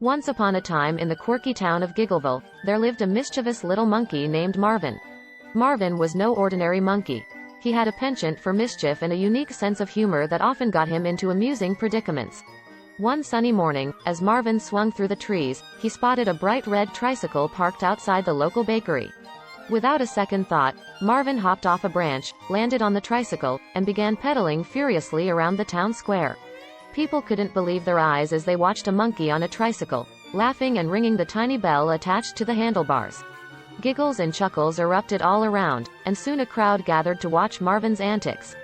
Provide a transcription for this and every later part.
Once upon a time in the quirky town of Giggleville, there lived a mischievous little monkey named Marvin. Marvin was no ordinary monkey. He had a penchant for mischief and a unique sense of humor that often got him into amusing predicaments. One sunny morning, as Marvin swung through the trees, he spotted a bright red tricycle parked outside the local bakery. Without a second thought, Marvin hopped off a branch, landed on the tricycle, and began pedaling furiously around the town square. People couldn't believe their eyes as they watched a monkey on a tricycle, laughing and ringing the tiny bell attached to the handlebars. Giggles and chuckles erupted all around, and soon a crowd gathered to watch Marvin's antics.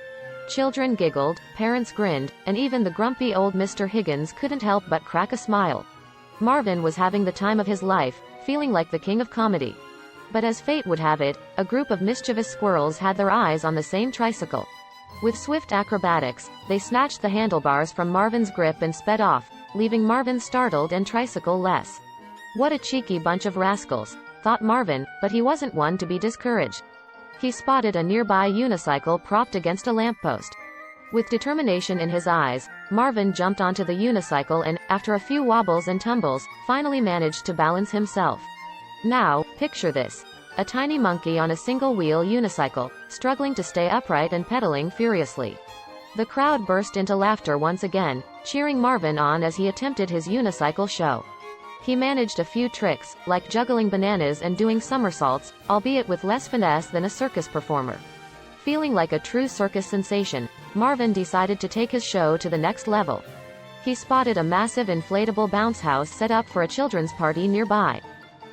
Children giggled, parents grinned, and even the grumpy old Mr. Higgins couldn't help but crack a smile. Marvin was having the time of his life, feeling like the king of comedy. But as fate would have it, a group of mischievous squirrels had their eyes on the same tricycle. With swift acrobatics, they snatched the handlebars from Marvin's grip and sped off, leaving Marvin startled and tricycle-less. What a cheeky bunch of rascals, thought Marvin, but he wasn't one to be discouraged. He spotted a nearby unicycle propped against a lamppost. With determination in his eyes, Marvin jumped onto the unicycle and, after a few wobbles and tumbles, finally managed to balance himself. Now, picture this. A tiny monkey on a single-wheel unicycle, struggling to stay upright and pedaling furiously. The crowd burst into laughter once again, cheering Marvin on as he attempted his unicycle show. He managed a few tricks, like juggling bananas and doing somersaults, albeit with less finesse than a circus performer. Feeling like a true circus sensation, Marvin decided to take his show to the next level. He spotted a massive inflatable bounce house set up for a children's party nearby.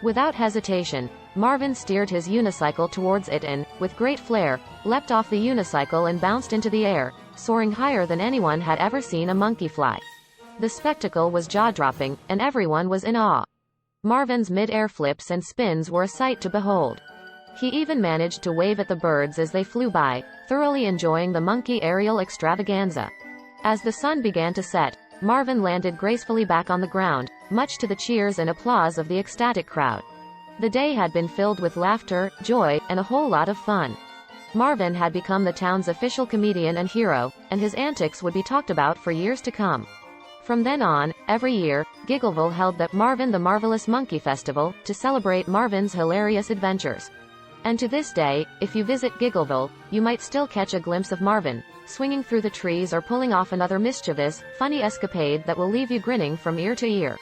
Without hesitation, Marvin steered his unicycle towards it and, with great flair, leapt off the unicycle and bounced into the air, soaring higher than anyone had ever seen a monkey fly. The spectacle was jaw-dropping, and everyone was in awe. Marvin's mid-air flips and spins were a sight to behold. He even managed to wave at the birds as they flew by, thoroughly enjoying the monkey aerial extravaganza. As the sun began to set, Marvin landed gracefully back on the ground, much to the cheers and applause of the ecstatic crowd. The day had been filled with laughter, joy, and a whole lot of fun. Marvin had become the town's official comedian and hero, and his antics would be talked about for years to come. From then on, every year, Giggleville held the Marvin the Marvelous Monkey Festival, to celebrate Marvin's hilarious adventures. And to this day, if you visit Giggleville, you might still catch a glimpse of Marvin, swinging through the trees or pulling off another mischievous, funny escapade that will leave you grinning from ear to ear.